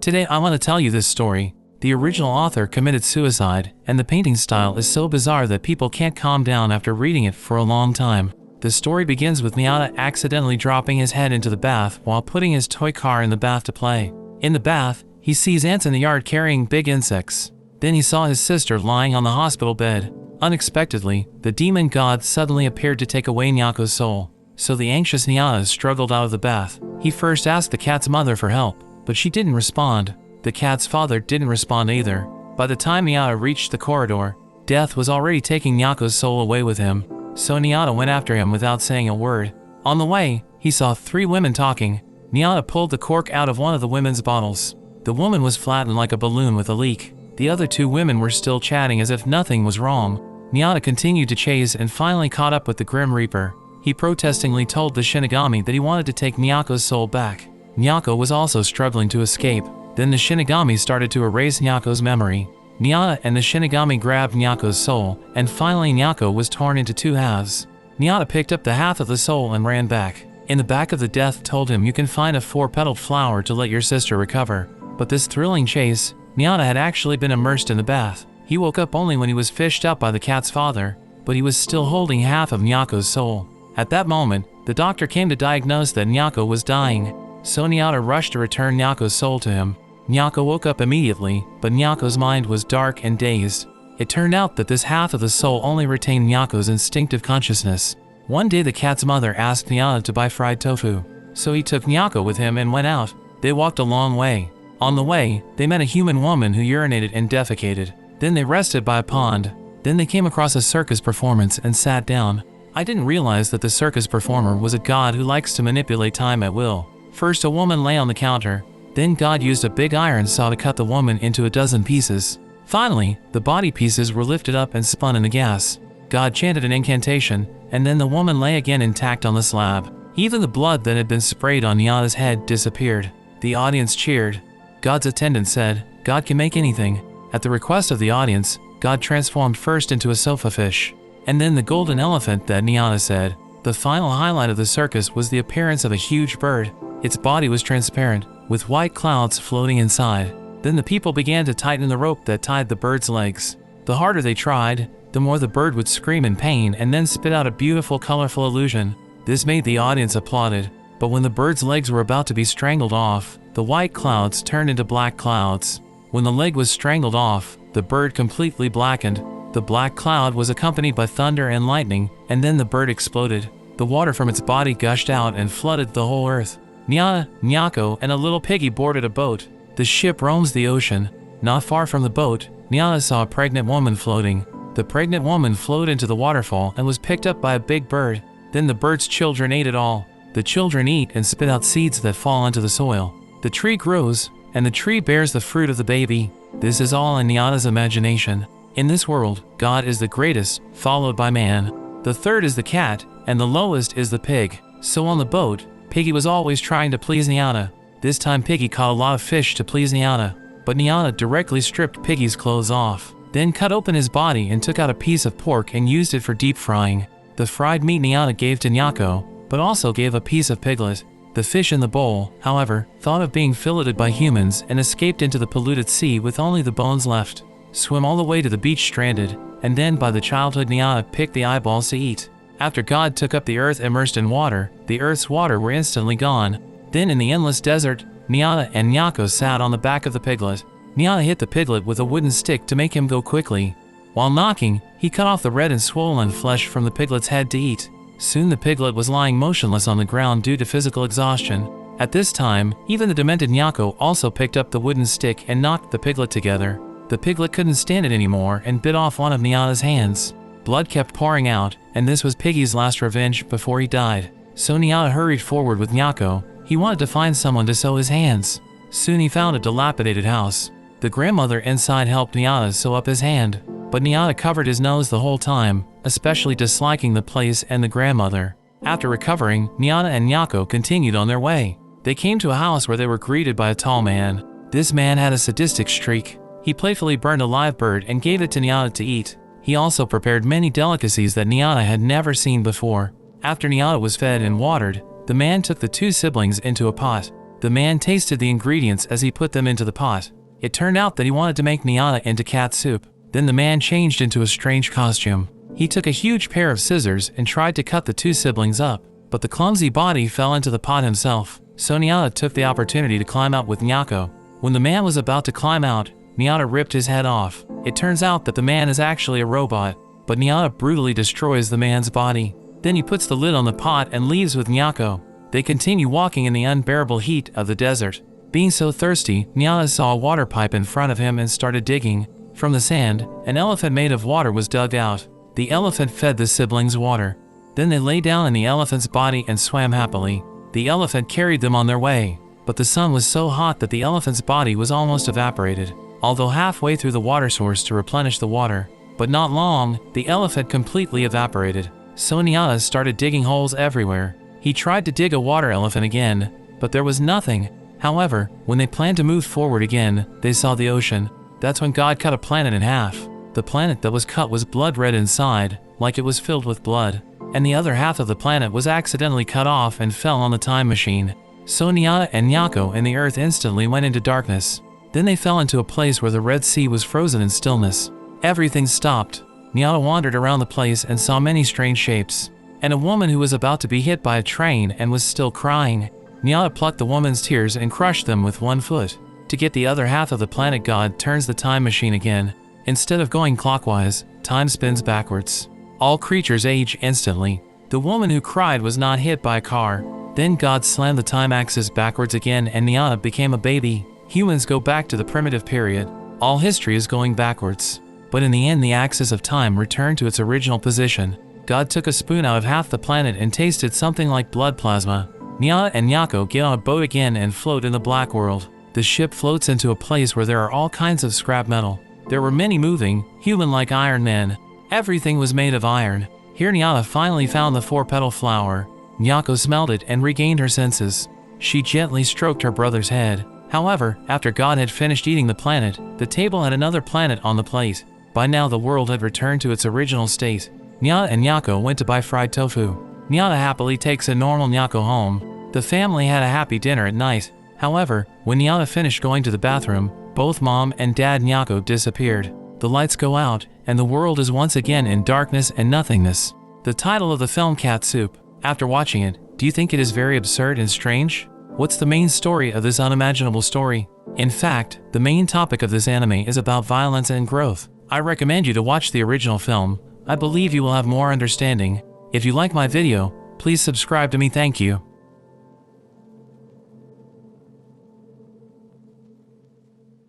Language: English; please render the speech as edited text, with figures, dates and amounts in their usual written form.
Today I want to tell you this story. The original author committed suicide, and the painting style is so bizarre that people can't calm down after reading it for a long time. The story begins with Nyata accidentally dropping his head into the bath while putting his toy car in the bath to play. In the bath, he sees ants in the yard carrying big insects. Then he saw his sister lying on the hospital bed. Unexpectedly, the demon god suddenly appeared to take away Nyako's soul. So the anxious Nyata struggled out of the bath. He first asked the cat's mother for help, but she didn't respond. The cat's father didn't respond either. By the time Nyata reached the corridor, death was already taking Nyako's soul away with him. So Nyata went after him without saying a word. On the way, he saw 3 women talking. Nyata pulled the cork out of one of the women's bottles. The woman was flattened like a balloon with a leak. The other 2 women were still chatting as if nothing was wrong. Nyata continued to chase and finally caught up with the Grim Reaper. He protestingly told the Shinigami that he wanted to take Nyako's soul back. Nyako was also struggling to escape. Then the Shinigami started to erase Nyako's memory. Nyata and the Shinigami grabbed Nyako's soul, and finally Nyako was torn into 2 halves. Nyata picked up the half of the soul and ran back. In the back of the death told him you can find a 4-petaled flower to let your sister recover. But this thrilling chase, Nyata had actually been immersed in the bath. He woke up only when he was fished out by the cat's father, but he was still holding half of Nyako's soul. At that moment, the doctor came to diagnose that Nyako was dying. So Nyata rushed to return Nyako's soul to him. Nyako woke up immediately, but Nyako's mind was dark and dazed. It turned out that this half of the soul only retained Nyako's instinctive consciousness. One day the cat's mother asked Nyata to buy fried tofu. So he took Nyako with him and went out. They walked a long way. On the way, they met a human woman who urinated and defecated. Then they rested by a pond. Then they came across a circus performance and sat down. I didn't realize that the circus performer was a god who likes to manipulate time at will. First a woman lay on the counter. Then God used a big iron saw to cut the woman into a dozen pieces. Finally, the body pieces were lifted up and spun in the gas. God chanted an incantation, and then the woman lay again intact on the slab. Even the blood that had been sprayed on Nyata's head disappeared. The audience cheered. God's attendant said, "God can make anything." At the request of the audience, God transformed first into a sofa fish, and then the golden elephant that Nyata said. The final highlight of the circus was the appearance of a huge bird. Its body was transparent, with white clouds floating inside. Then the people began to tighten the rope that tied the bird's legs. The harder they tried, the more the bird would scream in pain and then spit out a beautiful, colorful illusion. This made the audience applauded. But when the bird's legs were about to be strangled off, the white clouds turned into black clouds. When the leg was strangled off, the bird completely blackened. The black cloud was accompanied by thunder and lightning, and then the bird exploded. The water from its body gushed out and flooded the whole earth. Nyata, Nyako, and a little piggy boarded a boat. The ship roams the ocean. Not far from the boat, Nyata saw a pregnant woman floating. The pregnant woman floated into the waterfall and was picked up by a big bird. Then the bird's children ate it all. The children eat and spit out seeds that fall into the soil. The tree grows, and the tree bears the fruit of the baby. This is all in Nyata's imagination. In this world, God is the greatest, followed by man. The third is the cat, and the lowest is the pig. So on the boat, Piggy was always trying to please Nyata. This time Piggy caught a lot of fish to please Nyata, but Nyata directly stripped Piggy's clothes off, then cut open his body and took out a piece of pork and used it for deep frying. The fried meat Nyata gave to Nyako, but also gave a piece of piglet. The fish in the bowl, however, thought of being filleted by humans and escaped into the polluted sea with only the bones left. Swim all the way to the beach stranded, and then by the childhood Nyata picked the eyeballs to eat. After God took up the earth immersed in water, the earth's water were instantly gone. Then in the endless desert, Nyata and Nyako sat on the back of the piglet. Nyata hit the piglet with a wooden stick to make him go quickly. While knocking, he cut off the red and swollen flesh from the piglet's head to eat. Soon the piglet was lying motionless on the ground due to physical exhaustion. At this time, even the demented Nyako also picked up the wooden stick and knocked the piglet together. The piglet couldn't stand it anymore and bit off one of Nyata's hands. Blood kept pouring out, and this was Piggy's last revenge before he died. So Nyata hurried forward with Nyako. He wanted to find someone to sew his hands. Soon he found a dilapidated house. The grandmother inside helped Nyata sew up his hand, but Nyata covered his nose the whole time, especially disliking the place and the grandmother. After recovering, Nyata and Nyako continued on their way. They came to a house where they were greeted by a tall man. This man had a sadistic streak. He playfully burned a live bird and gave it to Nyata to eat. He also prepared many delicacies that Nyata had never seen before. After Nyata was fed and watered, the man took the 2 siblings into a pot. The man tasted the ingredients as he put them into the pot. It turned out that he wanted to make Nyata into cat soup. Then the man changed into a strange costume. He took a huge pair of scissors and tried to cut the two siblings up, but the clumsy body fell into the pot himself. So Nyata took the opportunity to climb out with Nyaako. When the man was about to climb out, Nyata ripped his head off. It turns out that the man is actually a robot, but Nyata brutally destroys the man's body. Then he puts the lid on the pot and leaves with Nyaako. They continue walking in the unbearable heat of the desert. Being so thirsty, Nyata saw a water pipe in front of him and started digging. From the sand, an elephant made of water was dug out. The elephant fed the siblings water. Then they lay down in the elephant's body and swam happily. The elephant carried them on their way, but the sun was so hot that the elephant's body was almost evaporated, although halfway through the water source to replenish the water. But not long, the elephant completely evaporated. So Nyata started digging holes everywhere. He tried to dig a water elephant again, but there was nothing. However, when they planned to move forward again, they saw the ocean. That's when God cut a planet in half. The planet that was cut was blood red inside, like it was filled with blood. And the other half of the planet was accidentally cut off and fell on the time machine. So Nyata and Nyaako and the earth instantly went into darkness. Then they fell into a place where the Red Sea was frozen in stillness. Everything stopped. Nyata wandered around the place and saw many strange shapes, and a woman who was about to be hit by a train and was still crying. Nyata plucked the woman's tears and crushed them with one foot. To get the other half of the planet, God turns the time machine again. Instead of going clockwise, time spins backwards. All creatures age instantly. The woman who cried was not hit by a car. Then God slammed the time axis backwards again and Nyata became a baby. Humans go back to the primitive period. All history is going backwards. But in the end, the axis of time returned to its original position. God took a spoon out of half the planet and tasted something like blood plasma. Nyata and Nyaako get on a boat again and float in the black world. The ship floats into a place where there are all kinds of scrap metal. There were many moving, human-like iron men. Everything was made of iron. Here Nyata finally found the 4-petal flower. Nyaako smelled it and regained her senses. She gently stroked her brother's head. However, after God had finished eating the planet, the table had another planet on the plate. By now the world had returned to its original state. Nyata and Nyaako went to buy fried tofu. Nyata happily takes a normal Nyaako home. The family had a happy dinner at night. However, when Nyata finished going to the bathroom, both mom and dad Nyaako disappeared. The lights go out, and the world is once again in darkness and nothingness. The title of the film, Cat Soup. After watching it, do you think it is very absurd and strange? What's the main story of this unimaginable story? In fact, the main topic of this anime is about violence and growth. I recommend you to watch the original film. I believe you will have more understanding. If you like my video, please subscribe to me. Thank you.